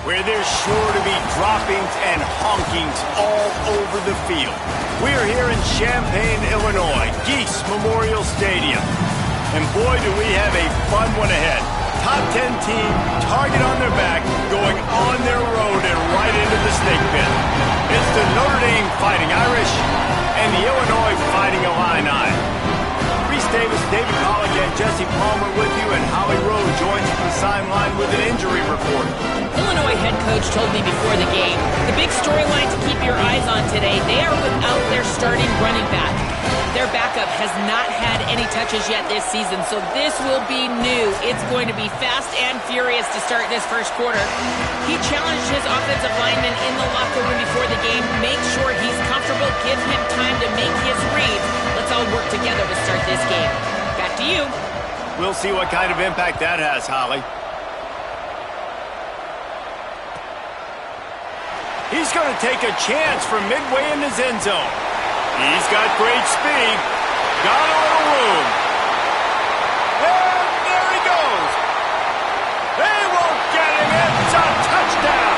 where there's sure to be droppings and honkings all over the field. We're here in Champaign, Illinois, Geese Memorial Stadium. And boy, do we have a fun one ahead. Top 10 team, target on their back, going on their road and right into the snake pit. It's the Notre Dame Fighting Irish and the Illinois Fighting Illini. Reese Davis, David Pollock, and Jesse Palmer with you, and Holly Rowe joins from the sideline with an injury report. Illinois head coach told me before the game, the big storyline to keep your eyes on today, they are without their starting running back. Their backup has not had any touches yet this season, so this will be new. It's going to be fast and furious to start this first quarter. He challenged his offensive lineman in the locker room before the game. Make sure he's comfortable, give him time to make his reads. Let's all work together to start this game. Back to you. We'll see what kind of impact that has, Holly. He's going to take a chance from midway in his end zone. He's got great speed. Got a little room. And there he goes. They won't get him. It's a touchdown.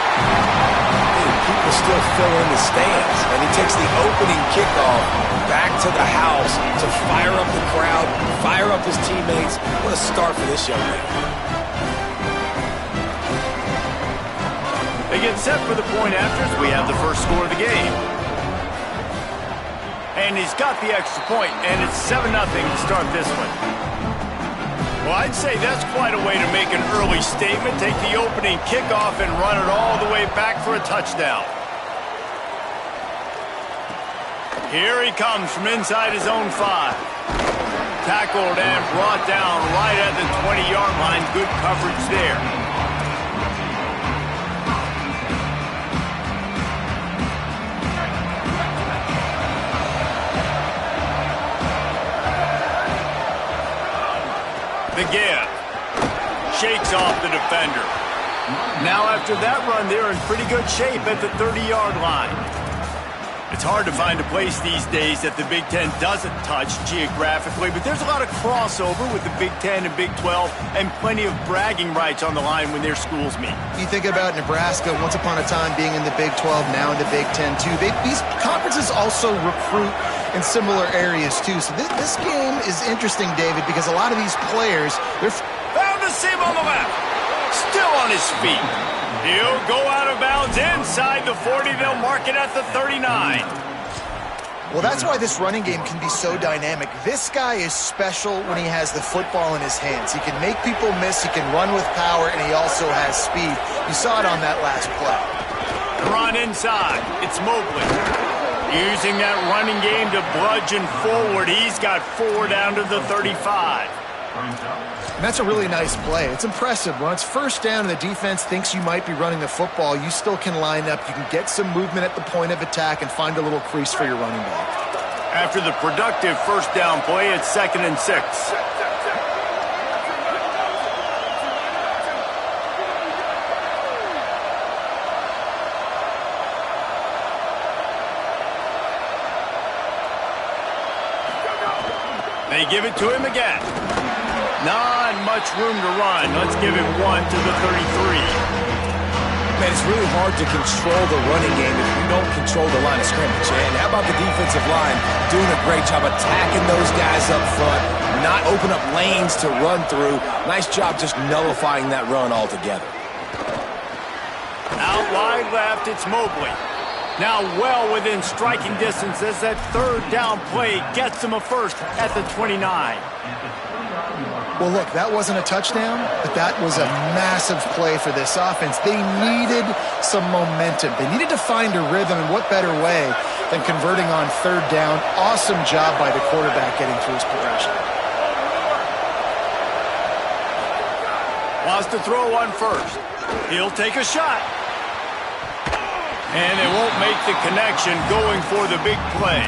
People still fill in the stands, and he takes the opening kickoff back to the house to fire up the crowd, fire up his teammates. What a start for this young man. They get set for the point afters. We have the first score of the game. And he's got the extra point, and it's 7-0 to start this one. Well, I'd say that's quite a way to make an early statement. Take the opening kickoff and run it all the way back for a touchdown. Here he comes from inside his own 5. Tackled and brought down right at the 20-yard line. Good coverage there. The give. Shakes off the defender. Now after that run, they're in pretty good shape at the 30-yard line. It's hard to find a place these days that the Big Ten doesn't touch geographically, but there's a lot of crossover with the Big Ten and Big 12 and plenty of bragging rights on the line when their schools meet. You think about Nebraska, once upon a time being in the Big 12, now in the Big 10 too. These conferences also recruit in similar areas too. So this game is interesting, David, because a lot of these players, they're found a seam on the left. Still on his feet. He'll go out of bounds inside the 40. They'll mark it at the 39. Well, that's why this running game can be so dynamic. This guy is special when he has the football in his hands. He can make people miss, he can run with power, and he also has speed. You saw it on that last play. Run inside. It's Mobley. Using that running game to bludgeon forward. He's got 4 down to the 35. And that's a really nice play. It's impressive. When it's first down and the defense thinks you might be running the football, you still can line up. You can get some movement at the point of attack and find a little crease for your running back. After the productive first down play, it's 2nd and 6. They give it to him again. Not much room to run. Let's give it 1 to the 33. Man, it's really hard to control the running game if you don't control the line of scrimmage. And how about the defensive line doing a great job attacking those guys up front, not open up lanes to run through. Nice job just nullifying that run altogether. Out wide left, it's Mobley. Now well within striking distance as that 3rd down play gets him a first at the 29. Well, look, that wasn't a touchdown, but that was a massive play for this offense. They needed some momentum. They needed to find a rhythm, and what better way than converting on 3rd down. Awesome job by the quarterback getting through his progression. Wants to throw one first. He'll take a shot. And they won't make the connection going for the big play.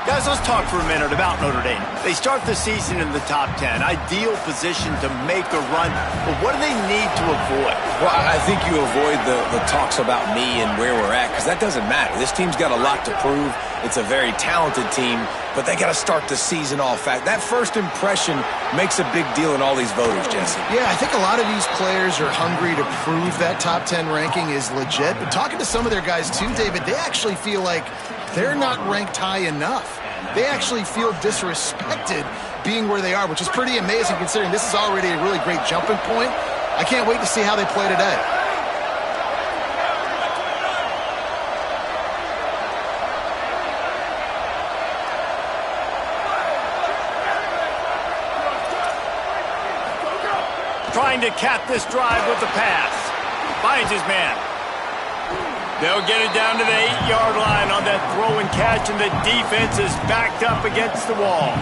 Guys, let's talk for a minute about Notre Dame. They start the season in the top 10. Ideal position to make a run. But what do they need to avoid? Well, I think you avoid the talks about me and where we're at, because that doesn't matter. This team's got a lot to prove. It's a very talented team, but they got to start the season off fast. That first impression makes a big deal in all these voters, Jesse. Yeah, I think a lot of these players are hungry to prove that top 10 ranking is legit. But talking to some of their guys too, David, they actually feel like they're not ranked high enough. They actually feel disrespected being where they are, which is pretty amazing considering this is already a really great jumping point. I can't wait to see how they play today. Trying to cap this drive with the pass. Finds his man. They'll get it down to the 8-yard line on that throw and catch, and the defense is backed up against the wall.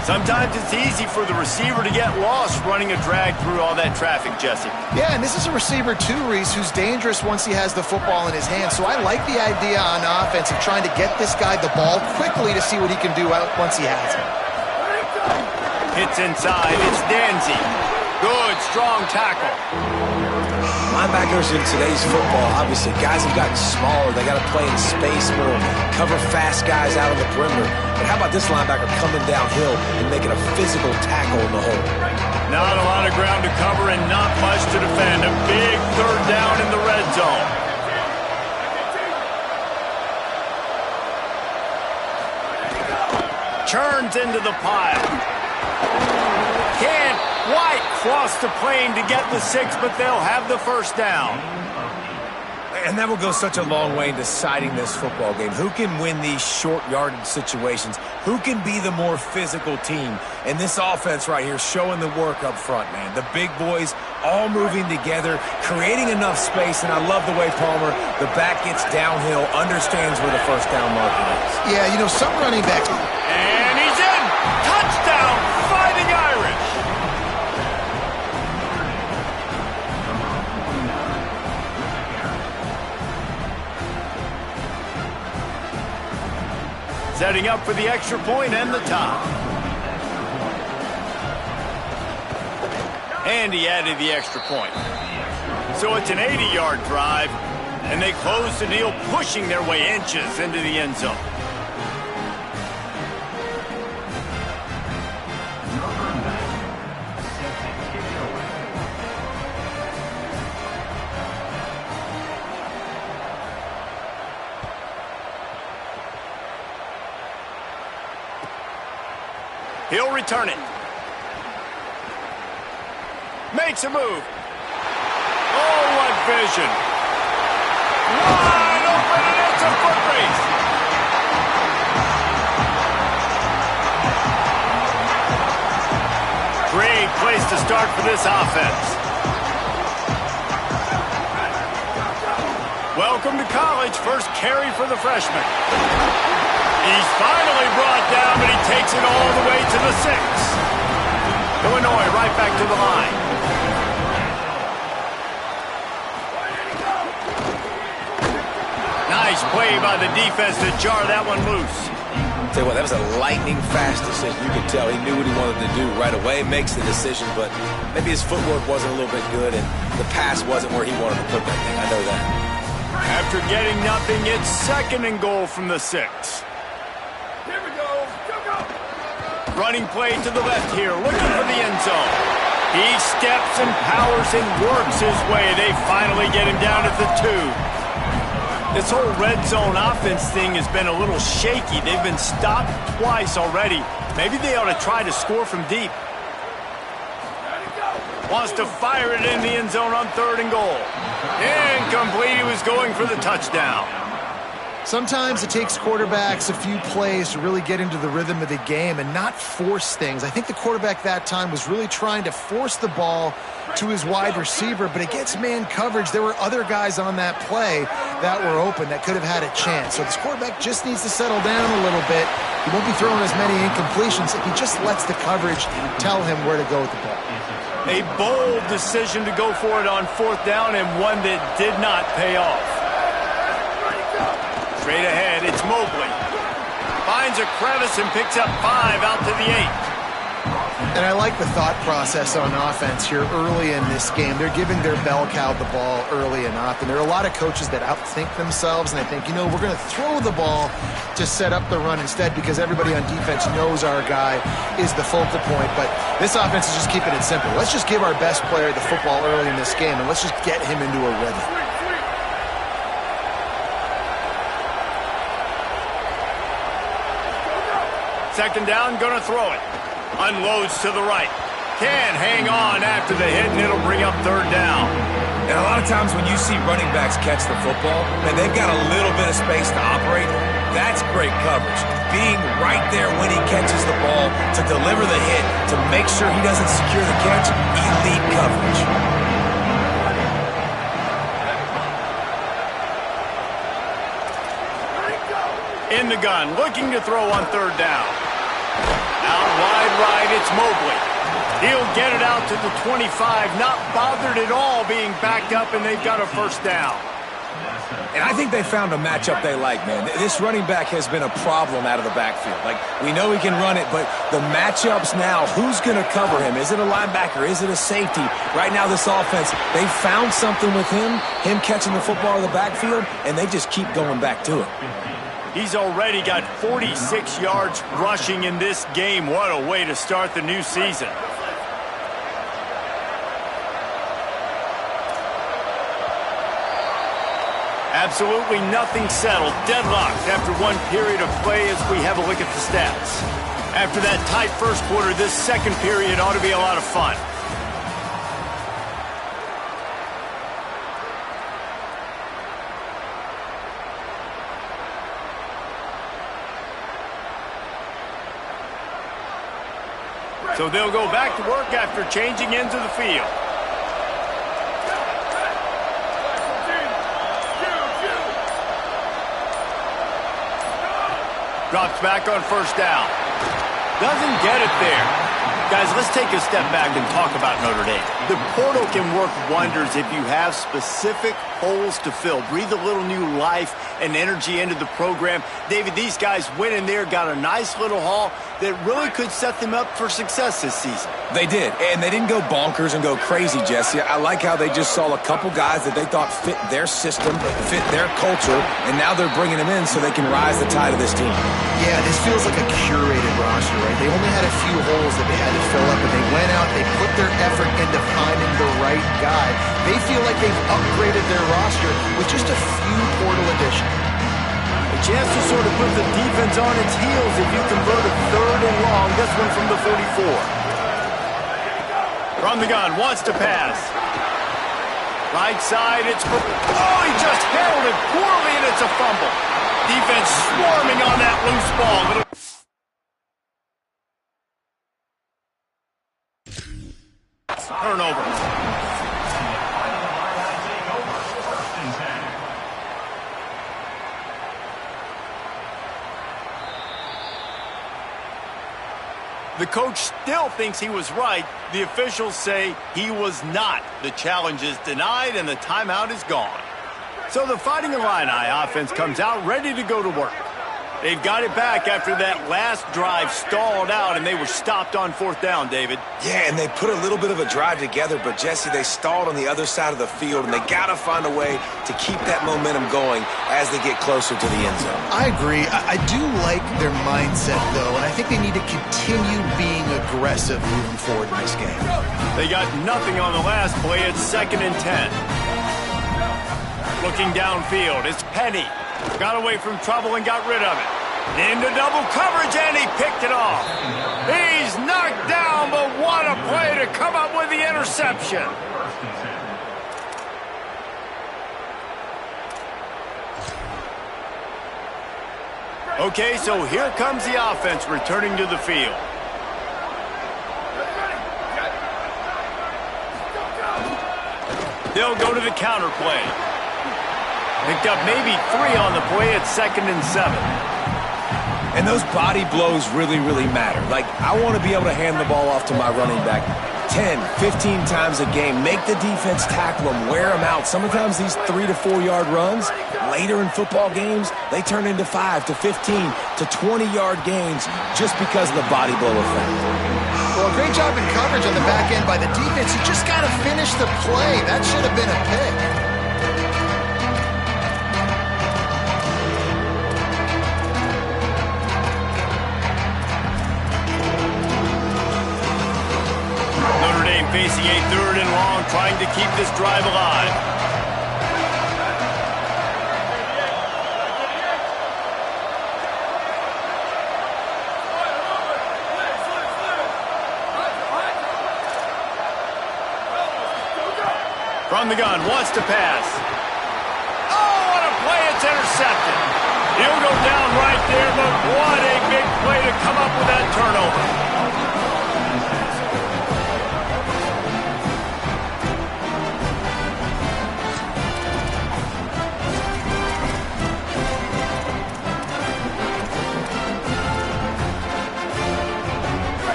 Sometimes it's easy for the receiver to get lost running a drag through all that traffic, Jesse. Yeah, and this is a receiver too, Reese, who's dangerous once he has the football in his hand. So I like the idea on offense of trying to get this guy the ball quickly to see what he can do out once he has it. Hits inside. It's Danzy. Good, strong tackle. Linebackers in today's football, obviously, guys have gotten smaller. They got to play in space more, cover fast guys out on the perimeter. But how about this linebacker coming downhill and making a physical tackle in the hole? Not a lot of ground to cover and not much to defend. A big third down in the red zone. Churns into the pile. Can't quite cross the plane to get the 6, but they'll have the first down. And that will go such a long way in deciding this football game. Who can win these short yardage situations? Who can be the more physical team? And this offense right here showing the work up front, man. The big boys all moving together, creating enough space. And I love the way Palmer, the back gets downhill, understands where the first down marker is. Yeah, you know, some running backs. And he's in. Touchdown, Fighting Irish. Setting up for the extra point and the top. And he added the extra point. So it's an 80-yard drive, and they close the deal, pushing their way inches into the end zone. He'll return it. Makes a move. Oh, what vision. Wide open, and it's a foot race. Great place to start for this offense. Welcome to college. First carry for the freshman. He's finally brought down, but he takes it all the way to the 6. Illinois right back to the line. Nice play by the defense to jar that one loose. Tell you what, that was a lightning-fast decision. You could tell he knew what he wanted to do right away. Makes the decision, but maybe his footwork wasn't a little bit good, and the pass wasn't where he wanted to put that thing. I know that. After getting nothing, it's 2nd and goal from the 6. Running play to the left here, looking for the end zone. He steps and powers and works his way. They finally get him down at the 2. This whole red zone offense thing has been a little shaky. They've been stopped twice already. Maybe they ought to try to score from deep. Wants to fire it in the end zone on 3rd and goal. Incomplete. He was going for the touchdown. Sometimes it takes quarterbacks a few plays to really get into the rhythm of the game and not force things. I think the quarterback that time was really trying to force the ball to his wide receiver, but against man coverage, there were other guys on that play that were open that could have had a chance. So this quarterback just needs to settle down a little bit. He won't be throwing as many incompletions if he just lets the coverage tell him where to go with the ball. A bold decision to go for it on 4th down, and one that did not pay off. Straight ahead, it's Mobley. Finds a crevice and picks up 5 out to the 8. And I like the thought process on offense here early in this game. They're giving their bell cow the ball early and often. There are a lot of coaches that outthink themselves, and they think, we're going to throw the ball to set up the run instead because everybody on defense knows our guy is the focal point. But this offense is just keeping it simple. Let's just give our best player the football early in this game, and let's just get him into a rhythm. Second down, going to throw it. Unloads to the right. Can hang on after the hit, and it'll bring up third down. And a lot of times when you see running backs catch the football, and they've got a little bit of space to operate, that's great coverage. Being right there when he catches the ball to deliver the hit, to make sure he doesn't secure the catch, elite coverage. In the gun, looking to throw on third down. Out wide right, it's Mobley. He'll get it out to the 25, not bothered at all being backed up, and they've got a first down. And I think they found a matchup they like, man. This running back has been a problem out of the backfield. We know he can run it, but the matchups now, who's going to cover him? Is it a linebacker? Is it a safety? Right now, this offense, they found something with him catching the football in the backfield, and they just keep going back to it. He's already got 46 yards rushing in this game. What a way to start the new season. Absolutely nothing settled. Deadlocked after one period of play as we have a look at the stats. After that tight first quarter, this second period ought to be a lot of fun. So they'll go back to work after changing into the field. Drops back on first down. Doesn't get it there. Guys, let's take a step back and talk about Notre Dame. The portal can work wonders if you have specific holes to fill. Breathe a little new life and energy into the program. David, these guys went in there, got a nice little haul that really could set them up for success this season. They did, and they didn't go bonkers and go crazy, Jesse. I like how they just saw a couple guys that they thought fit their system, fit their culture, and now they're bringing them in so they can rise the tide of this team. Yeah, this feels like a curated roster, right? They only had a few holes that they had to fill up, and they went out, they put their effort into finding the right guy. They feel like they've upgraded their roster with just a few portal additions. A chance to sort of put the defense on its heels if you convert a third and long. This one from the 34. From the gun, wants to pass. Right side, it's... Oh, he just handled it poorly, and it's a fumble. Defense swarming on that loose ball. Turnover. The coach still thinks he was right. The officials say he was not. The challenge is denied, and the timeout is gone. So the Fighting Illini offense comes out ready to go to work. They've got it back after that last drive stalled out, and they were stopped on fourth down, David. Yeah, and they put a little bit of a drive together, but, Jesse, they stalled on the other side of the field, and they got to find a way to keep that momentum going as they get closer to the end zone. I agree. I do like their mindset, though, and I think they need to continue being aggressive moving forward in this game. They got nothing on the last play. It's 2nd and 10. Looking downfield, it's Penny. Got away from trouble and got rid of it. Into double coverage, and he picked it off. He's knocked down, but what a play to come up with the interception. Okay, so here comes the offense returning to the field. They'll go to the counter play. Picked up maybe 3 on the play at 2nd and 7. And those body blows really, really matter. Like, I want to be able to hand the ball off to my running back 10, 15 times a game. Make the defense tackle them, wear them out. Sometimes these 3 to 4 yard runs, later in football games, they turn into 5 to 15 to 20-yard gains just because of the body blow effect. Well, great job in coverage on the back end by the defense. You just got to finish the play. That should have been a pick. Facing a 3rd and long, trying to keep this drive alive. From the gun, wants to pass. Oh, what a play, it's intercepted. He'll go down right there, but what a big play to come up with that turnover.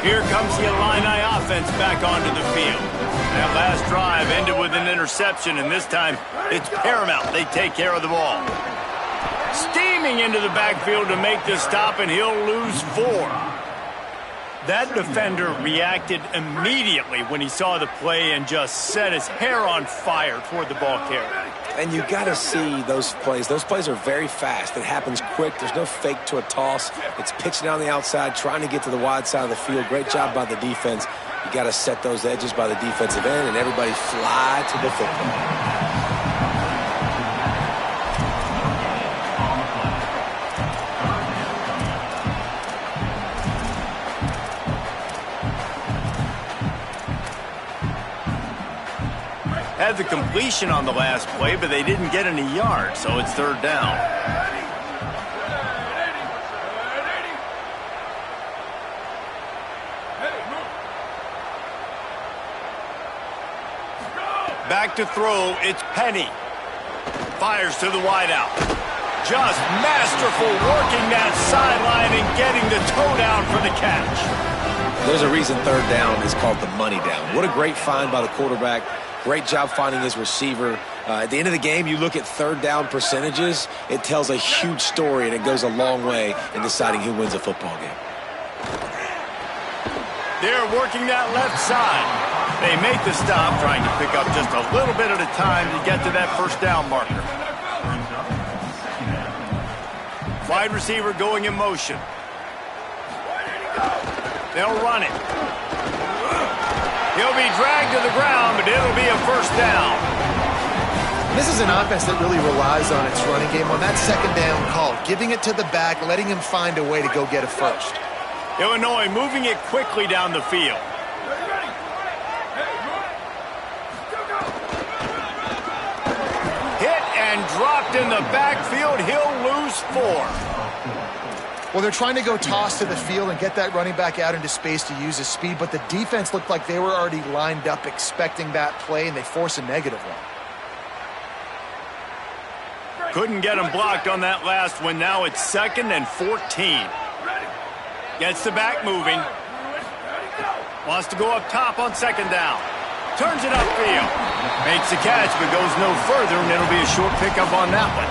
Here comes the Illini offense back onto the field. That last drive ended with an interception, and this time it's paramount they take care of the ball. Steaming into the backfield to make the stop, and he'll lose 4. That defender reacted immediately when he saw the play and just set his hair on fire toward the ball carrier. And you got to see those plays. Those plays are very fast. It happens quick. There's no fake to a toss. It's pitching down the outside, trying to get to the wide side of the field. Great job by the defense. You got to set those edges by the defensive end, and everybody fly to the football. Had the completion on the last play, but they didn't get any yards, so it's 3rd down. Back to throw, it's Penny. Fires to the wideout. Just masterful working that sideline and getting the toe down for the catch. There's a reason 3rd down is called the money down. What a great find by the quarterback. Great job finding his receiver. At the end of the game, you look at 3rd down percentages. It tells a huge story, and it goes a long way in deciding who wins a football game. They're working that left side. They make the stop, trying to pick up just a little bit at a time to get to that 1st down marker. Wide receiver going in motion. They'll run it. He'll be dragged to the ground, but it'll be a 1st down. This is an offense that really relies on its running game on that 2nd down call, giving it to the back, letting him find a way to go get a 1st. Illinois moving it quickly down the field. Hit and dropped in the backfield. He'll lose 4. Well, they're trying to go toss to the field and get that running back out into space to use his speed, but the defense looked like they were already lined up expecting that play, and they force a negative one. Couldn't get him blocked on that last one. Now it's 2nd and 14. Gets the back moving. Wants to go up top on 2nd down. Turns it upfield. Makes the catch, but goes no further, and it'll be a short pickup on that one.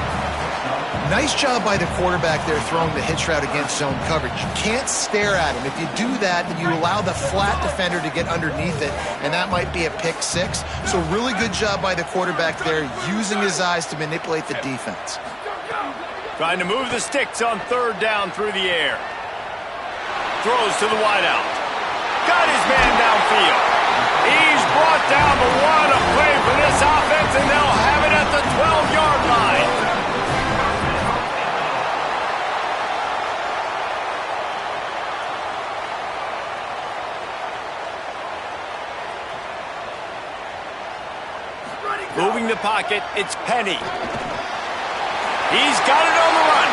Nice job by the quarterback there throwing the hitch route against zone coverage. You can't stare at him. If you do that, then you allow the flat defender to get underneath it, and that might be a pick 6. So really good job by the quarterback there, using his eyes to manipulate the defense. Trying to move the sticks on 3rd down through the air. Throws to the wideout. Got his man downfield. He's brought down, but what a play for this offense, and they'll have it at the 12-yard line. Moving the pocket, it's Penny. He's got it on the run.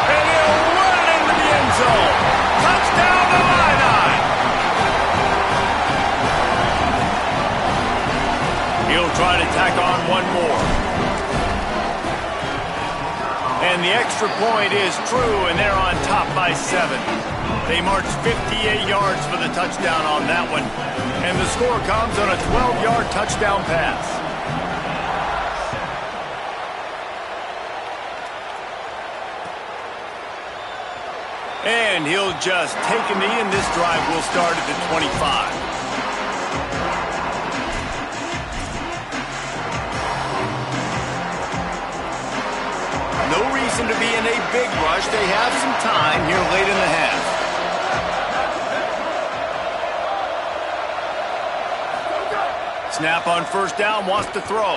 And he'll run it into the end zone. Touchdown, Illini. He'll try to tack on one more. And the extra point is true, and they're on top by 7. They marched 58 yards for the touchdown on that one. And the score comes on a 12-yard touchdown pass. And he'll just take a knee, and this drive will start at the 25. No reason to be in a big rush. They have some time here late in the half. Snap on first down, wants to throw.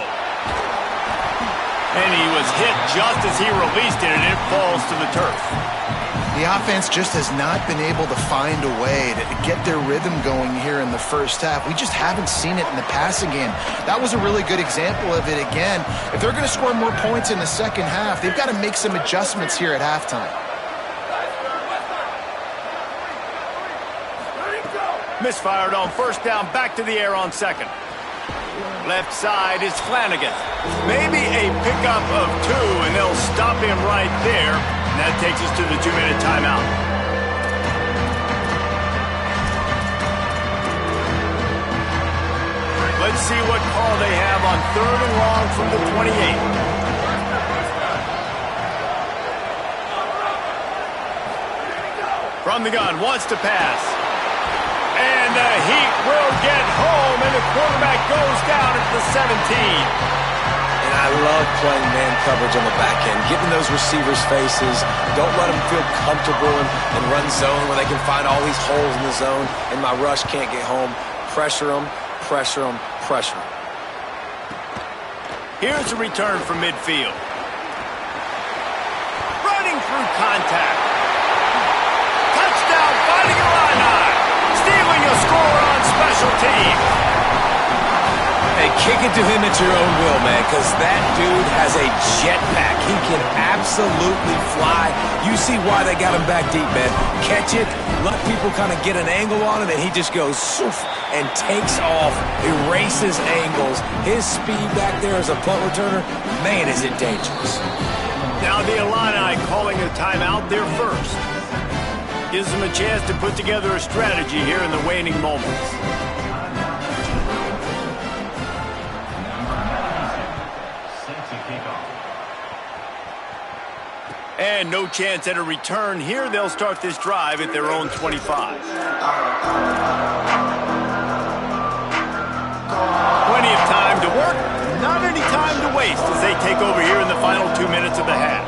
And he was hit just as he released it, and it falls to the turf. The offense just has not been able to find a way to get their rhythm going here in the first half. We just haven't seen it in the passing game. That was a really good example of it again. If they're going to score more points in the second half, they've got to make some adjustments here at halftime. Misfired on first down, back to the air on second. Left side is Flanagan. Maybe a pickup of 2, and they'll stop him right there. And that takes us to the 2-minute timeout. Let's see what call they have on 3rd and long from the 28. From the gun, wants to pass. And the Heat will get home, and the quarterback goes down at the 17. And I love playing man coverage on the back end, getting those receivers' faces. Don't let them feel comfortable and run zone where they can find all these holes in the zone, and my rush can't get home. Pressure them, pressure them, pressure them. Here's a return from midfield. Running through contact. Touchdown, fighting Illini. Stealing a score on special teams. Hey, kick it to him at your own will, man, because that dude has a jetpack. He can absolutely fly. You see why they got him back deep, man. Catch it, let people kind of get an angle on it, and he just goes soof and takes off, erases angles. His speed back there as a punt returner, man, is it dangerous. Now the Illini calling a timeout there first. Gives them a chance to put together a strategy here in the waning moments. And no chance at a return here. They'll start this drive at their own 25. Plenty of time to work, not any time to waste as they take over here in the final 2 minutes of the half.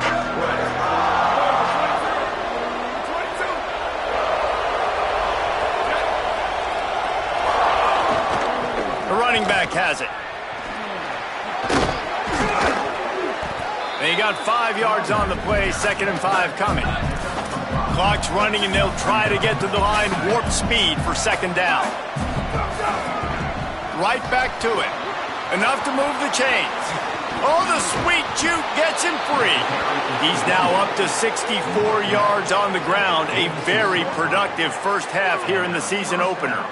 The running back has it. They got 5 yards on the play, 2nd and 5 coming. Clock's running, and they'll try to get to the line, warp speed for 2nd down. Right back to it. Enough to move the chains. Oh, the sweet juke gets him free. He's now up to 64 yards on the ground. A very productive first half here in the season opener.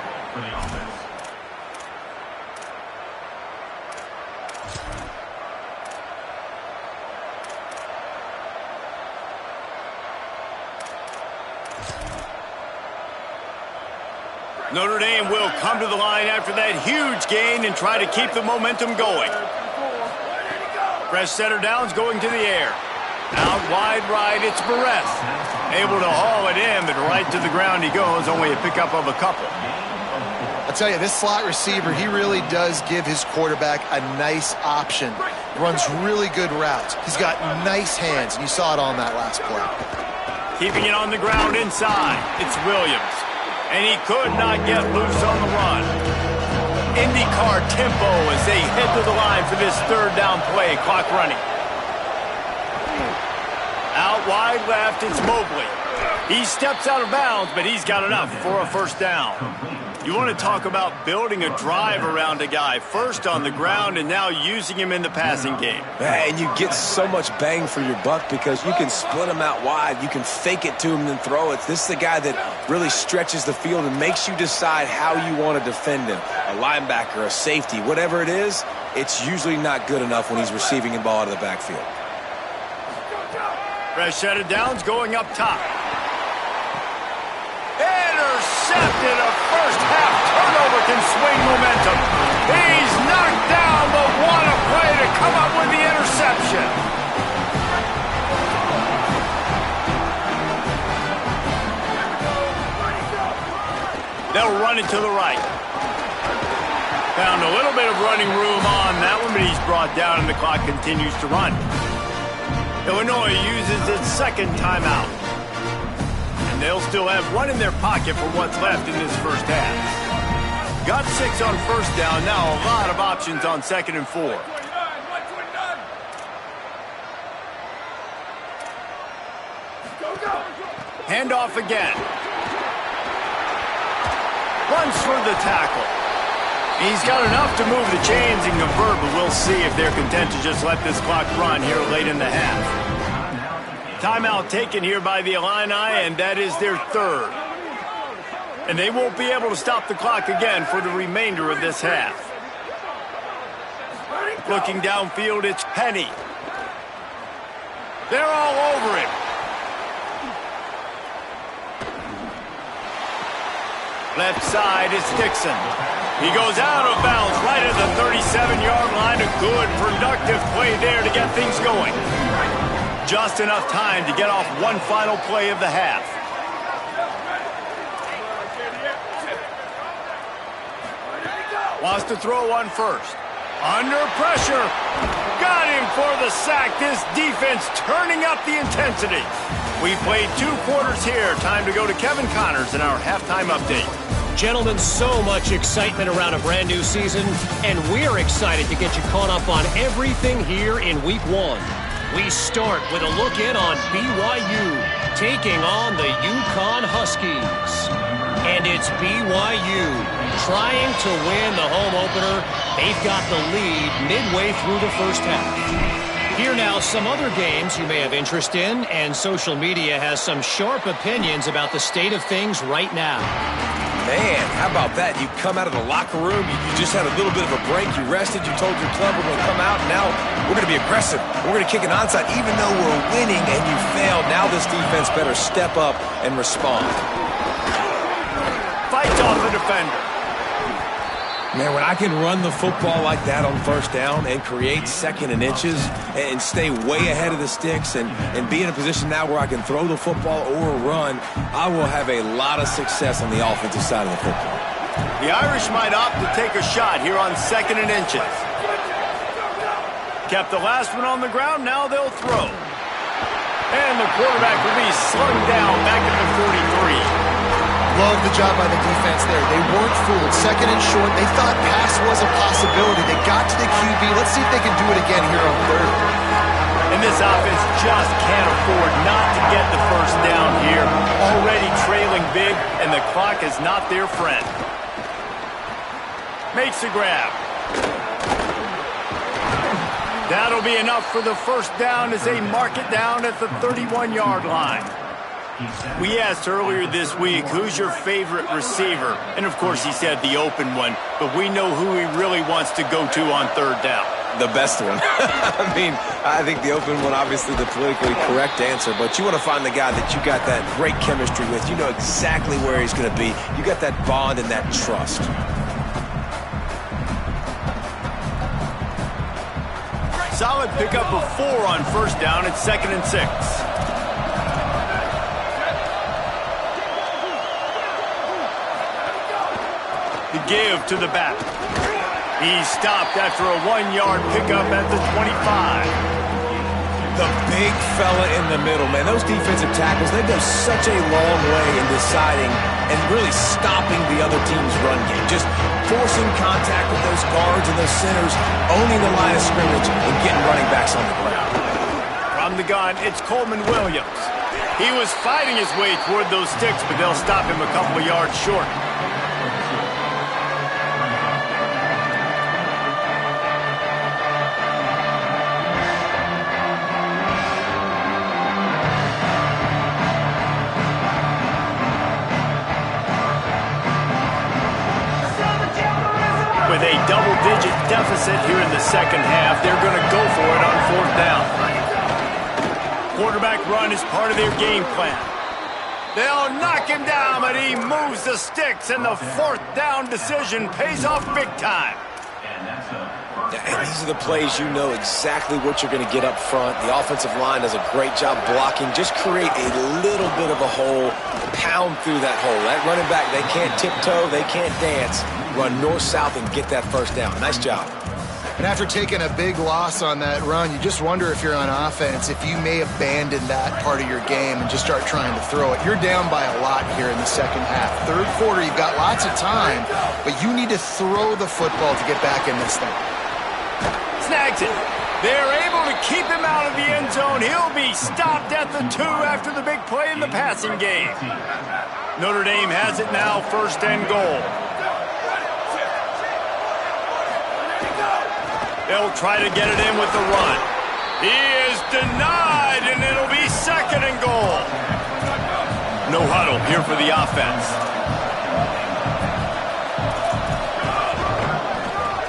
Notre Dame will come to the line after that huge gain and try to keep the momentum going. Fresh center downs going to the air. Out wide right, it's Barres. Able to haul it in, but right to the ground he goes, only a pickup of a couple. I'll tell you, this slot receiver, he really does give his quarterback a nice option. Runs really good routes. He's got nice hands, and you saw it on that last play. Keeping it on the ground inside, it's Williams. And he could not get loose on the run. IndyCar tempo as they head to the line for this 3rd down play. Clock running. Out wide left, it's Mobley. He steps out of bounds, but he's got enough for a 1st down. You want to talk about building a drive around a guy, first on the ground and now using him in the passing game. And you get so much bang for your buck because you can split him out wide. You can fake it to him and then throw it. This is the guy that really stretches the field and makes you decide how you want to defend him. A linebacker, a safety, whatever it is, it's usually not good enough when he's receiving the ball out of the backfield. Fresh set of downs going up top. Intercepted, a first half turnover can swing momentum. He's knocked down, but what a play to come up with the interception. They'll run it to the right. Found a little bit of running room on that one, but he's brought down and the clock continues to run. Illinois uses its second timeout. And they'll still have one in their pocket for what's left in this first half. Got 6 on first down, now a lot of options on 2nd and 4. Handoff again. Runs for the tackle. He's got enough to move the chains and convert, but we'll see if they're content to just let this clock run here late in the half. Timeout taken here by the Illini, and that is their third. And they won't be able to stop the clock again for the remainder of this half. Looking downfield, it's Penny. They're all over him. Left side is Dixon. He goes out of bounds right at the 37-yard line. A good, productive play there to get things going. Just enough time to get off one final play of the half. Wants to throw one first. Under pressure. Got him for the sack. This defense turning up the intensity. We played 2 quarters here. Time to go to Kevin Connors in our halftime update. Gentlemen, so much excitement around a brand new season, and we're excited to get you caught up on everything here in Week 1. We start with a look in on BYU, taking on the UConn Huskies. And it's BYU trying to win the home opener. They've got the lead midway through the first half. Here now, some other games you may have interest in, and social media has some sharp opinions about the state of things right now. Man, how about that? You come out of the locker room, you just had a little bit of a break, you rested, you told your club we're going to come out, and now we're going to be aggressive. We're going to kick an onside even though we're winning and you failed. Now this defense better step up and respond. Fights off the defender. Man, when I can run the football like that on first down and create 2nd and inches and stay way ahead of the sticks and be in a position now where I can throw the football or run, I will have a lot of success on the offensive side of the football. The Irish might opt to take a shot here on 2nd and inches. Kept the last one on the ground, now they'll throw. And the quarterback will be slung down back at the 43. Love the job by the defense there. They weren't fooled. 2nd and short. They thought pass was a possibility. They got to the QB. Let's see if they can do it again here on 3rd. And this offense just can't afford not to get the first down here. Already trailing big, and the clock is not their friend. Makes a grab. That'll be enough for the first down as they mark it down at the 31-yard line. We asked earlier this week, who's your favorite receiver? And, of course, he said the open one, but we know who he really wants to go to on 3rd down. The best one. I mean, I think the open one, obviously the politically correct answer, but you want to find the guy that you got that great chemistry with. You know exactly where he's going to be. You got that bond and that trust. Solid pickup of 4 on first down at 2nd and 6. The give to the back. He's stopped after a 1-yard pickup at the 25. The big fella in the middle, man. Those defensive tackles, they go such a long way in deciding and really stopping the other team's run game. Just forcing contact with those guards and those centers, owning the line of scrimmage and getting running backs on the ground. From the gun, it's Coleman Williams. He was fighting his way toward those sticks, but they'll stop him a couple of yards short. With a double-digit deficit here in the second half, they're going to go for it on 4th down. Quarterback run is part of their game plan. They'll knock him down, but he moves the sticks, and the fourth down decision pays off big time. And these are the plays you know exactly what you're going to get up front. The offensive line does a great job blocking. Just create a little bit of a hole, pound through that hole. That running back, they can't tiptoe, they can't dance. Run north-south and get that first down. Nice job. And after taking a big loss on that run, you just wonder if you're on offense, if you may abandon that part of your game and just start trying to throw it. You're down by a lot here in the second half. Third quarter, you've got lots of time, but you need to throw the football to get back in this thing. Snags it. They're able to keep him out of the end zone. He'll be stopped at the 2 after the big play in the passing game. Notre Dame has it now, first and goal. They'll try to get it in with the run. He is denied, and it'll be second and goal. No huddle here for the offense.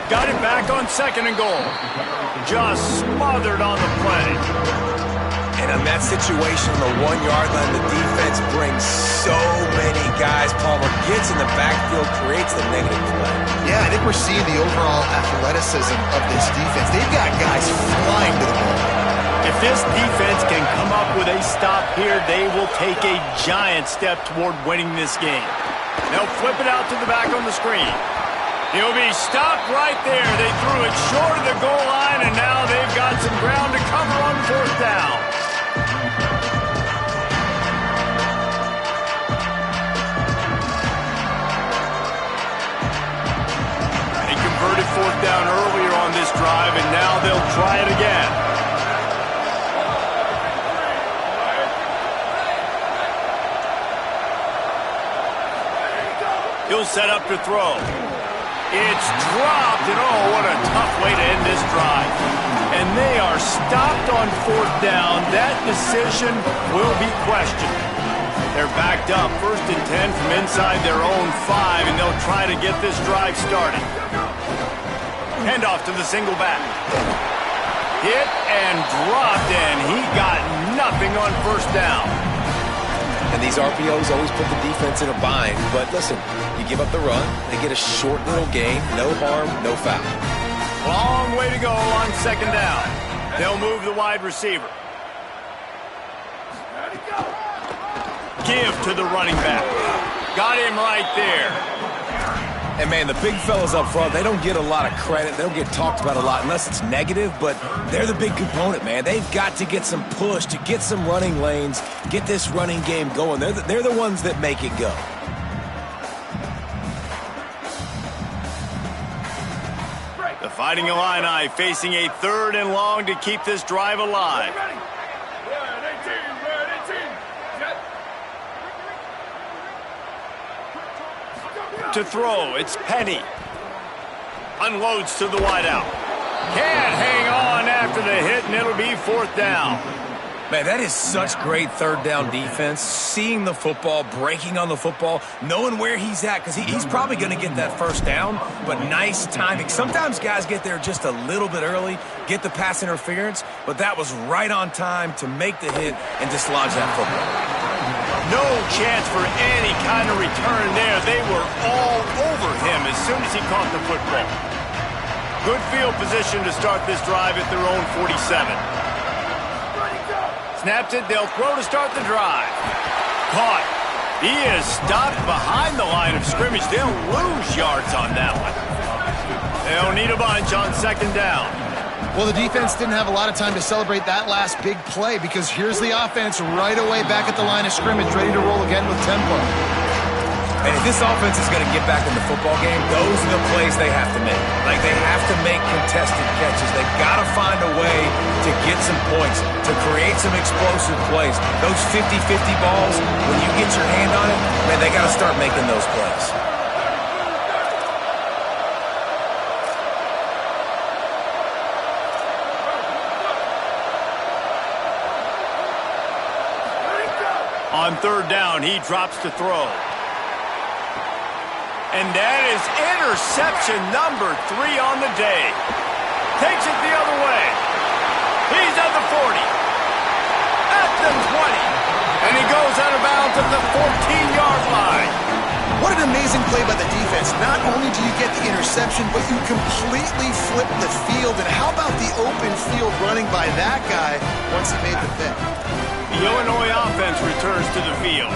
Got it back on second and goal. Just smothered on the play. And in that situation, on the 1-yard line, the defense brings so many guys. Palmer gets in the backfield, creates the negative play. Yeah, I think we're seeing the overall athleticism of this defense. They've got guys flying to the ball. If this defense can come up with a stop here, they will take a giant step toward winning this game. They'll flip it out to the back on the screen. He'll be stopped right there. They threw it short of the goal line, and now they've got some ground to cover on fourth down. They converted fourth down earlier on this drive, and now they'll try it again. He'll set up to throw. It's dropped, and oh, what a tough way to end this drive. And they are stopped on fourth down. That decision will be questioned. They're backed up, first and 10 from inside their own 5, and they'll try to get this drive started. Handoff to the single back. Hit and dropped, and he got nothing on first down. And these RPOs always put the defense in a bind. But listen, you give up the run, they get a short little gain, no harm, no foul. Long way to go on second down. They'll move the wide receiver. Give to the running back. Got him right there. And, man, the big fellas up front, they don't get a lot of credit. They don't get talked about a lot unless it's negative, but they're the big component, man. They've got to get some push, to get some running lanes, get this running game going. They're the ones that make it go. The Fighting Illini facing a third and long to keep this drive alive. To throw, it's Penny. Unloads to the wideout. Can't hang on after the hit, and it'll be fourth down. Man, that is such great third down defense. Seeing the football, breaking on the football, knowing where he's at, because he's probably going to get that first down, but nice timing. Sometimes guys get there just a little bit early, get the pass interference, but that was right on time to make the hit and dislodge that football. No chance for any kind of return there. They were all over him as soon as he caught the football. Good field position to start this drive at their own 47. Snaps it, they'll throw to start the drive. Caught. He is stopped behind the line of scrimmage. They'll lose yards on that one. They'll need a bunch on second down. Well, the defense didn't have a lot of time to celebrate that last big play because here's the offense right away back at the line of scrimmage, ready to roll again with tempo. And if this offense is going to get back in the football game, those are the plays they have to make. Like, they have to make contested catches. They've got to find a way to get some points, to create some explosive plays. Those 50-50 balls, when you get your hand on it, man, they got to start making those plays. On third down, he drops to throw. And that is interception number 3 on the day. Takes it the other way. He's at the 40. At the 20. And he goes out of bounds at the 14-yard line. What an amazing play by the defense. Not only do you get the interception, but you completely flip the field. And how about the open field running by that guy once he made the pick? The Illinois offense returns to the field.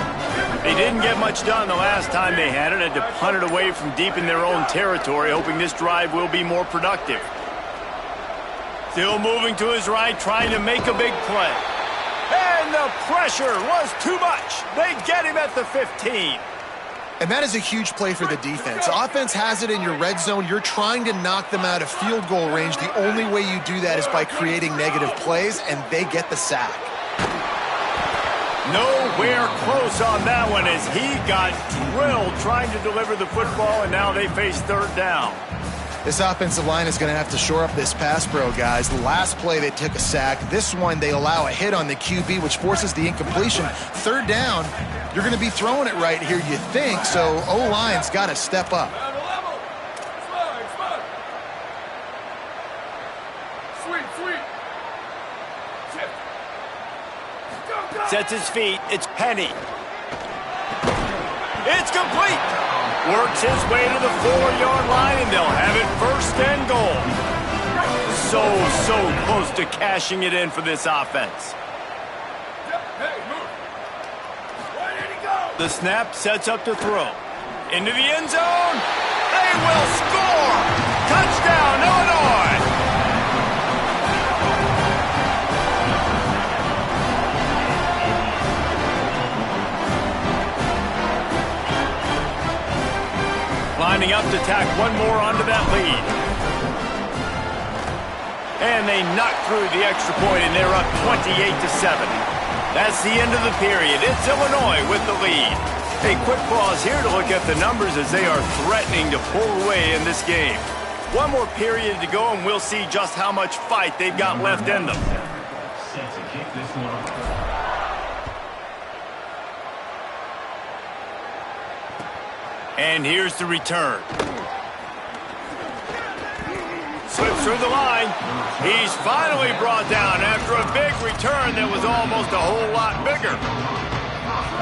They didn't get much done the last time they had it. Had to punt it away from deep in their own territory, hoping this drive will be more productive. Still moving to his right, trying to make a big play. And the pressure was too much. They get him at the 15. And that is a huge play for the defense. Offense has it in your red zone. You're trying to knock them out of field goal range. The only way you do that is by creating negative plays, and they get the sack. Nowhere close on that one as he got drilled trying to deliver the football, and now they face third down. This offensive line is going to have to shore up this pass pro, guys. The last play, they took a sack. This one, they allow a hit on the QB, which forces the incompletion. Third down, you're going to be throwing it right here, you think, so O-line's got to step up. Sets his feet. It's Penny. It's complete. Works his way to the 4-yard line, and they'll have it first and goal. So close to cashing it in for this offense. The snap sets up to throw. Into the end zone. They will score. Touchdown, Illinois. Lining up to tack one more onto that lead. And they knock through the extra point, and they're up 28-7. That's the end of the period. It's Illinois with the lead. A quick pause here to look at the numbers as they are threatening to pull away in this game. One more period to go, and we'll see just how much fight they've got left in them. And here's the return. Slips through the line. He's finally brought down after a big return that was almost a whole lot bigger.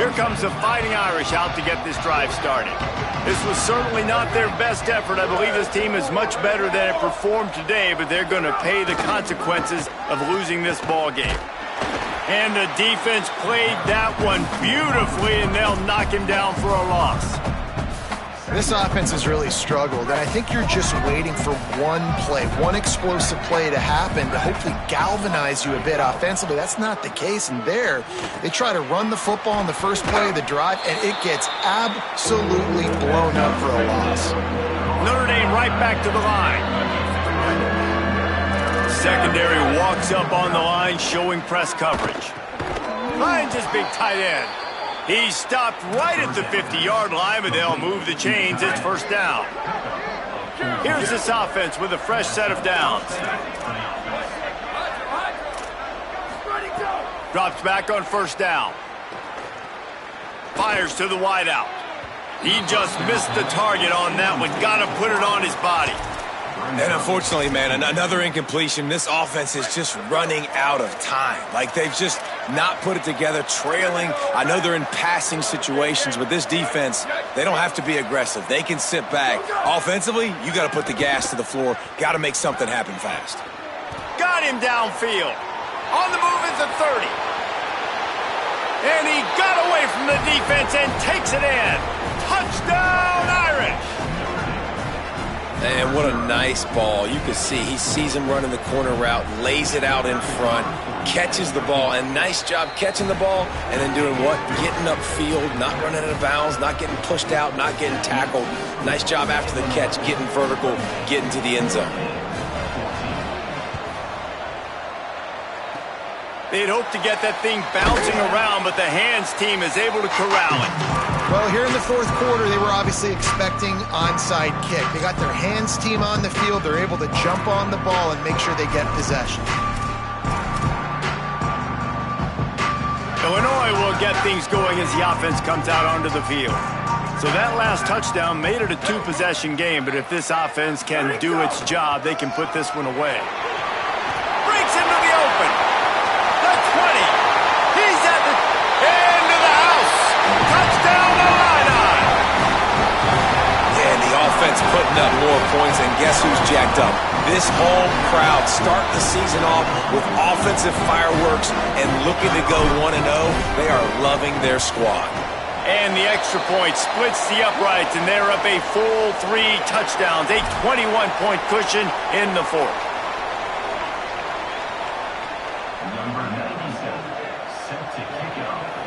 Here comes the Fighting Irish out to get this drive started. This was certainly not their best effort. I believe this team is much better than it performed today, but they're going to pay the consequences of losing this ball game. And the defense played that one beautifully, and they'll knock him down for a loss. This offense has really struggled, and I think you're just waiting for one play, one explosive play to happen to hopefully galvanize you a bit offensively. That's not the case, and there, they try to run the football in the first play of the drive, and it gets absolutely blown up for a loss. Notre Dame right back to the line. Secondary walks up on the line, showing press coverage. Finds his big tight end. He stopped right at the 50-yard line, but they'll move the chains. It's first down. Here's this offense with a fresh set of downs. Drops back on first down. Fires to the wideout. He just missed the target on that one. Got to put it on his body. And unfortunately, man, another incompletion. This offense is just running out of time. Like, they've just not put it together, trailing. I know they're in passing situations, but this defense, they don't have to be aggressive. They can sit back. Offensively, you got to put the gas to the floor. Got to make something happen fast. Got him downfield. On the move is the 30. And he got away from the defense and takes it in. Touchdown, Irish! And what a nice ball. You can see he sees him running the corner route, lays it out in front, catches the ball, and nice job catching the ball and then doing what? Getting upfield, not running out of bounds, not getting pushed out, not getting tackled. Nice job after the catch, getting vertical, getting to the end zone. They'd hoped to get that thing bouncing around, but the hands team is able to corral it. Well, here in the fourth quarter, they were obviously expecting onside kick. They got their hands team on the field. They're able to jump on the ball and make sure they get possession. Illinois will get things going as the offense comes out onto the field. So that last touchdown made it a two-possession game, but if this offense can do its job, they can put this one away. Breaks into the open. The 20. He's at the... And offense putting up more points, and guess who's jacked up? This home crowd starting the season off with offensive fireworks and looking to go 1-0. They are loving their squad. And the extra point splits the uprights, and they're up a full 3 touchdowns, a 21-point cushion in the fourth. Number 97, set to kick off.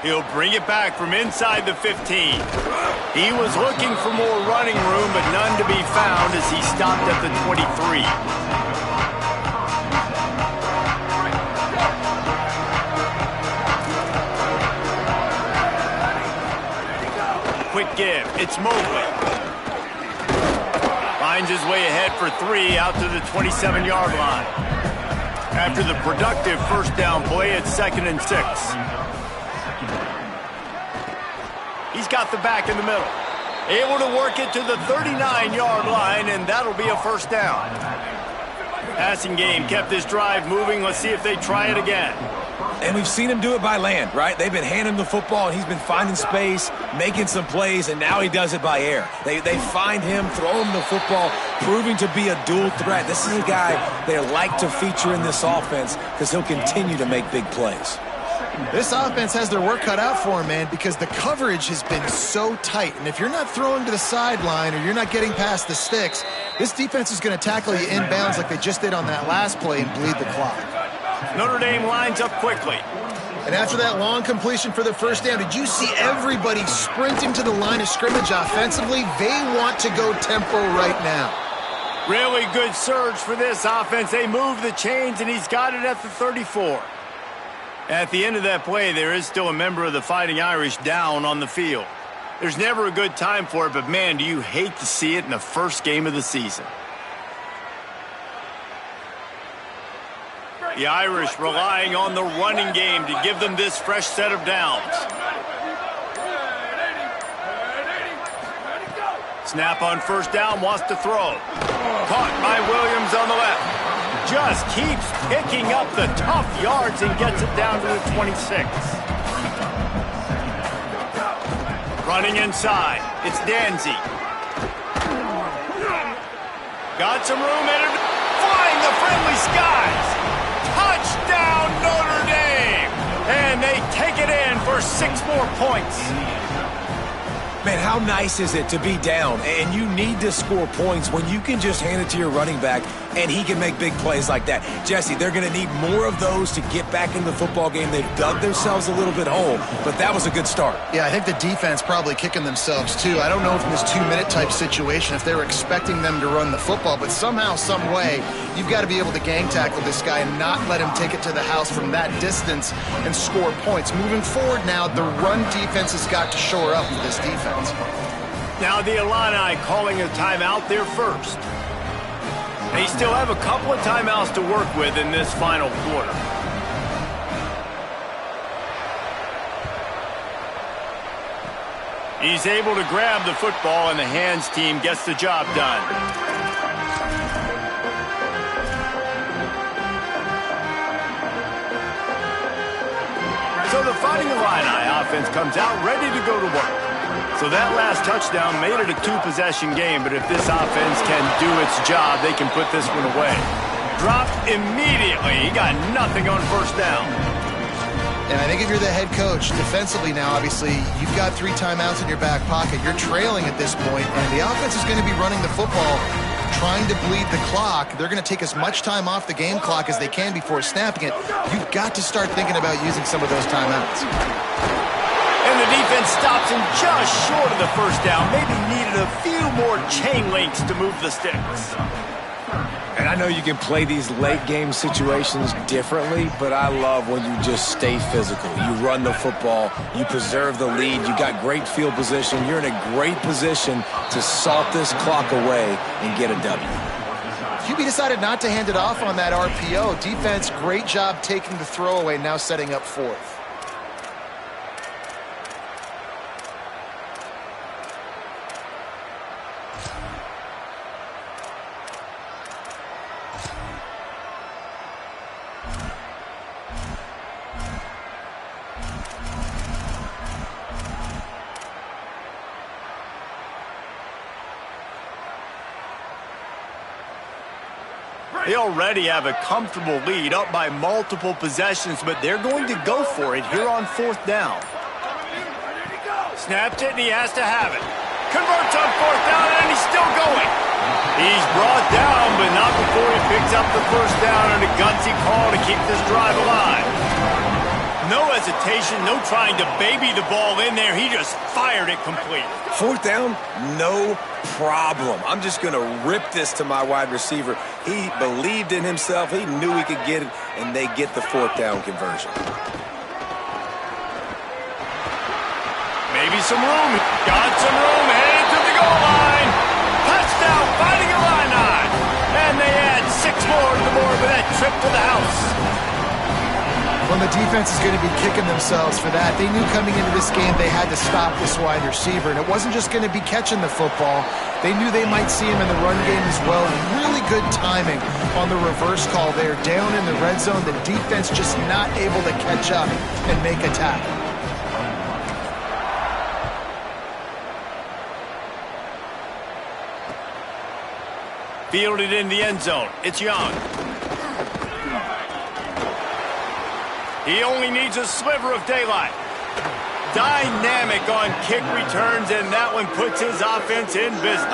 He'll bring it back from inside the 15. He was looking for more running room, but none to be found as he stopped at the 23. Quick give. It's Mobley. Finds his way ahead for 3 out to the 27-yard line. After the productive first down play, it's 2nd and 6. He's got the back in the middle. Able to work it to the 39-yard line, and that'll be a first down. Passing game kept this drive moving. Let's see if they try it again. And we've seen him do it by land, right? They've been handing him the football, and he's been finding space, making some plays, and now he does it by air. They find him, throw him the football, proving to be a dual threat. This is a guy they like to feature in this offense because he'll continue to make big plays. This offense has their work cut out for him, man, because the coverage has been so tight. And if you're not throwing to the sideline or you're not getting past the sticks, this defense is going to tackle you inbounds like they just did on that last play and bleed the clock. Notre Dame lines up quickly. And after that long completion for the first down, did you see everybody sprinting to the line of scrimmage offensively? They want to go tempo right now. Really good surge for this offense. They move the chains, and he's got it at the 34. At the end of that play, there is still a member of the Fighting Irish down on the field. There's never a good time for it, but man, do you hate to see it in the first game of the season. The Irish relying on the running game to give them this fresh set of downs. Snap on first down, wants to throw. Caught by Williams on the left. Just keeps picking up the tough yards and gets it down to the 26. Running inside, it's Danzy. Got some room in it, flying the friendly skies. Touchdown Notre Dame! And they take it in for 6 more points. Man, how nice is it to be down and you need to score points when you can just hand it to your running back and he can make big plays like that. Jesse, they're going to need more of those to get back in the football game. They've dug themselves a little bit hole, but that was a good start. Yeah, I think the defense probably kicking themselves too. I don't know if in this 2-minute type situation if they were expecting them to run the football, but somehow, some way, you've got to be able to gang tackle this guy and not let him take it to the house from that distance and score points. Moving forward now, the run defense has got to shore up for this defense. Now the Illini calling a timeout there first. They still have a couple of timeouts to work with in this final quarter. He's able to grab the football, and the hands team gets the job done. So the Fighting Illini offense comes out ready to go to work. So that last touchdown made it a 2-possession game, but if this offense can do its job, they can put this one away. Dropped immediately. He got nothing on first down. And I think if you're the head coach, defensively now, obviously, you've got 3 timeouts in your back pocket. You're trailing at this point, and the offense is going to be running the football, trying to bleed the clock. They're going to take as much time off the game clock as they can before snapping it. You've got to start thinking about using some of those timeouts. And the defense stops him just short of the first down. Maybe needed a few more chain links to move the sticks. And I know you can play these late game situations differently, but I love when you just stay physical. You run the football, you preserve the lead, you got great field position, you're in a great position to salt this clock away and get a W. QB decided not to hand it off on that RPO. Defense, great job taking the throwaway, now setting up 4th. They already have a comfortable lead, up by multiple possessions, but they're going to go for it here on 4th down. Snapped it, and he has to have it. Converts on 4th down, and he's still going. He's brought down, but not before he picks up the 1st down and a gutsy call to keep this drive alive. No hesitation, no trying to baby the ball in there. He just fired it complete. 4th down, no problem. I'm just going to rip this to my wide receiver. He believed in himself. He knew he could get it, and they get the 4th down conversion. Maybe some room. Got some room. Headed to the goal line. Touchdown, fighting Illini. And they add 6 more to the board with that trip to the house. Well, the defense is going to be kicking themselves for that. They knew coming into this game they had to stop this wide receiver, and it wasn't just going to be catching the football. They knew they might see him in the run game as well. Really good timing on the reverse call there. Down in the red zone, the defense just not able to catch up and make a tackle. Fielded in the end zone. It's Young. He only needs a sliver of daylight. Dynamic on kick returns, and that one puts his offense in business.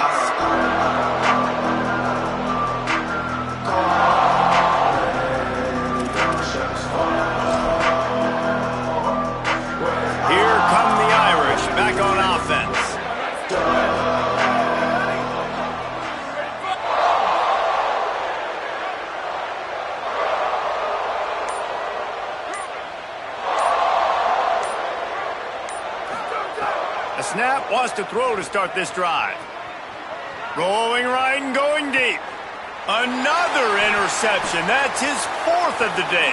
Here come the Irish back on offense. Snap wants to throw to start this drive. Rolling right and going deep. Another interception. That's his 4th of the day.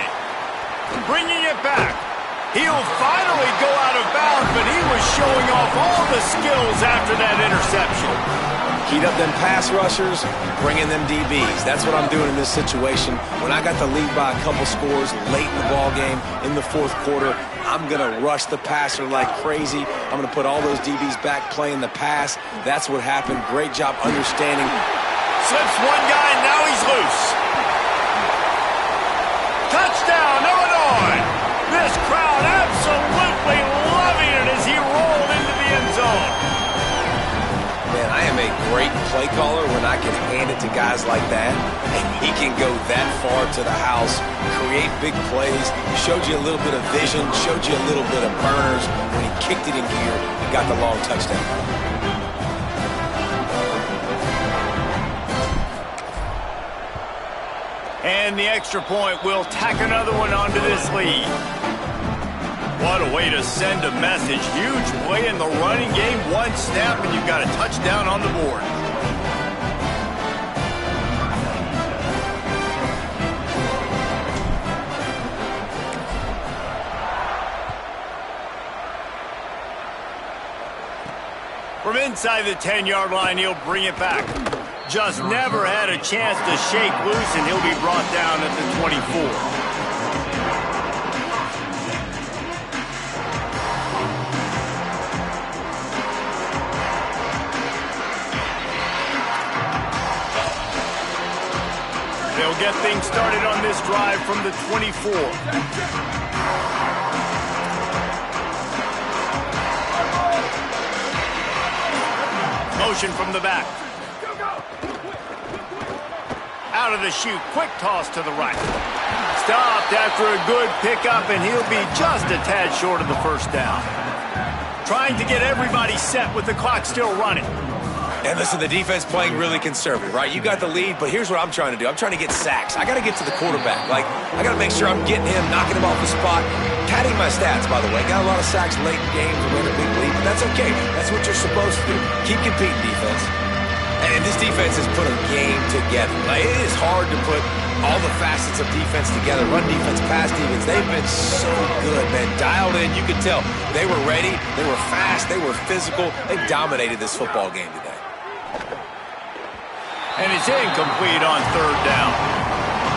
Bringing it back. He'll finally go out of bounds, but he was showing off all the skills after that interception. Heat up them pass rushers, bring in them DBs. That's what I'm doing in this situation. When I got the lead by a couple scores late in the ball game, in the 4th quarter, I'm going to rush the passer like crazy. I'm going to put all those DBs back playing the pass. That's what happened. Great job understanding. Slips one guy, and now he's loose. Touchdown, Illinois! This crowd absolutely loving it as he rolled into the end zone. Man, I am a great play caller when I can hand it to guys like that, and he can go that far to the house, create big plays, showed you a little bit of vision, showed you a little bit of burners when he kicked it in gear and got the long touchdown. And the extra point will tack another one onto this lead. What a way to send a message. Huge play in the running game. One snap, and you've got a touchdown on the board. From inside the 10-yard line, he'll bring it back. Just never had a chance to shake loose, and he'll be brought down at the 24. They'll get things started on this drive from the 24. Motion from the back. Out of the chute, quick toss to the right. Stopped after a good pickup, and he'll be just a tad short of the 1st down. Trying to get everybody set with the clock still running. And listen, the defense playing really conservative, right? You got the lead, but here's what I'm trying to do. I'm trying to get sacks. I got to get to the quarterback. Like, I got to make sure I'm getting him, knocking him off the spot. Padding my stats, by the way. Got a lot of sacks late in games and win a big lead, but that's okay. That's what you're supposed to do. Keep competing, defense. And this defense has put a game together. Like, it is hard to put all the facets of defense together. Run defense, pass defense. They've been so good, man. Dialed in. You could tell they were ready. They were fast. They were physical. They dominated this football game today. And it's incomplete on 3rd down.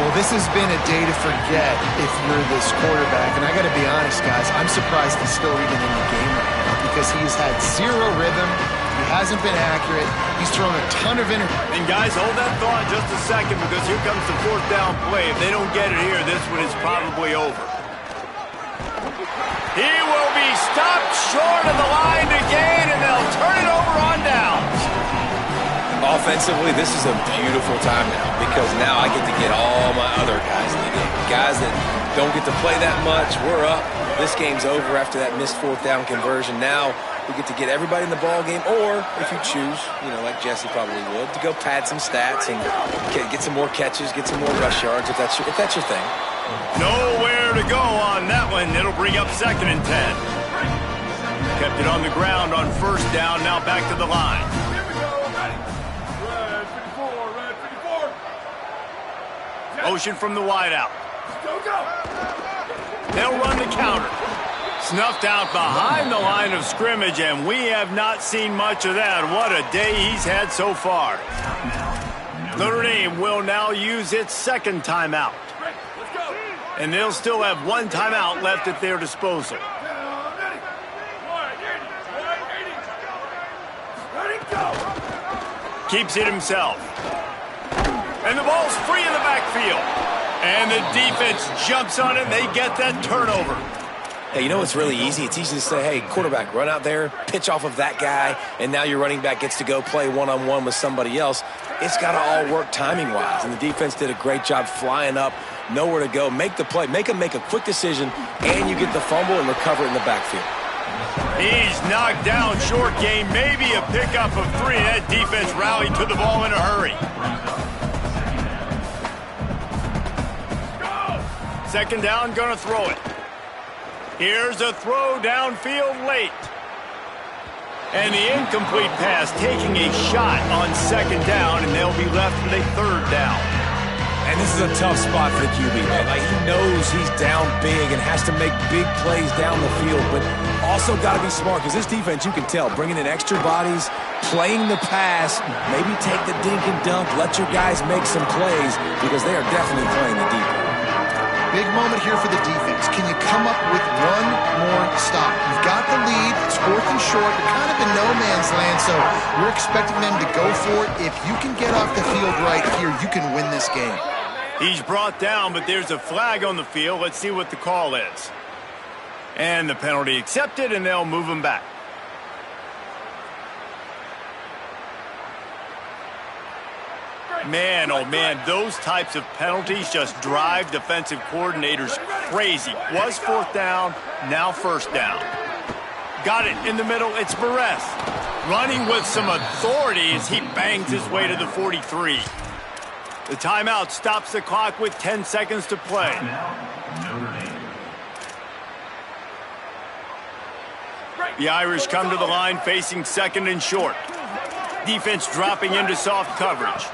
Well, this has been a day to forget if you're this quarterback. And I got to be honest, guys, I'm surprised he's still even in the game right now because he's had zero rhythm. He hasn't been accurate. He's thrown a ton of And guys, hold that thought just a second, because here comes the fourth down play. If they don't get it here, this one is probably over. He will be stopped short of the line to gain, and they'll turn it over on downs. Offensively, this is a beautiful time now, because now I get to get all my other guys in the game. Guys that don't get to play that much, we're up. This game's over after that missed fourth down conversion. Now we get to get everybody in the ball game, or if you choose, like Jesse probably would, to go pad some stats and get some more catches, get some more rush yards if that's your thing. Nowhere to go on that one. It'll bring up 2nd and 10. Kept it on the ground on first down. Now back to the line. Motion from the wideout. They'll run the counter. Snuffed out behind the line of scrimmage, and we have not seen much of that. What a day he's had so far. Notre Dame will now use its 2nd timeout. And they'll still have 1 timeout left at their disposal. Keeps it himself. And the ball's free in the backfield. And the defense jumps on it. They get that turnover. Hey, you know what's really easy? It's easy to say, hey, quarterback, run out there, pitch off of that guy, and now your running back gets to go play one-on-one with somebody else. It's got to all work timing-wise, and the defense did a great job flying up, nowhere to go, make the play, make a quick decision, and you get the fumble and recover it in the backfield. He's knocked down short game, maybe a pickup of 3. That defense rallied to the ball in a hurry. 2nd down, gonna throw it. Here's a throw downfield late. And the incomplete pass taking a shot on 2nd down, and they'll be left with a 3rd down. And this is a tough spot for the QB, man. Like, he knows he's down big and has to make big plays down the field, but also got to be smart, because this defense, you can tell, bringing in extra bodies, playing the pass, maybe take the dink and dunk, let your guys make some plays, because they are definitely playing the deep. Big moment here for the defense. Can you come up with one more stop? You've got the lead. It's 4th and short. You're kind of in no man's land, so you're expecting them to go for it. If you can get off the field right here, you can win this game. He's brought down, but there's a flag on the field. Let's see what the call is. And the penalty accepted, and they'll move him back. Man, oh man, those types of penalties just drive defensive coordinators crazy. Was 4th down, now 1st down. Got it in the middle, it's Barres. Running with some authority as he bangs his way to the 43. The timeout stops the clock with 10 seconds to play. The Irish come to the line facing 2nd and short. Defense dropping into soft coverage.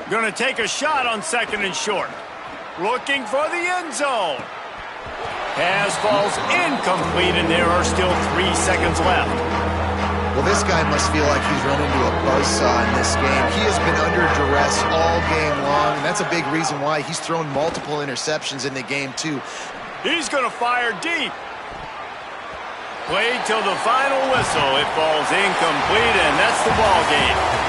Going to take a shot on 2nd and short. Looking for the end zone. Pass falls incomplete, and there are still 3 seconds left. Well, this guy must feel like he's run into a buzzsaw in this game. He has been under duress all game long, and that's a big reason why he's thrown multiple interceptions in the game, too. He's going to fire deep. Played till the final whistle. It falls incomplete, and that's the ball game.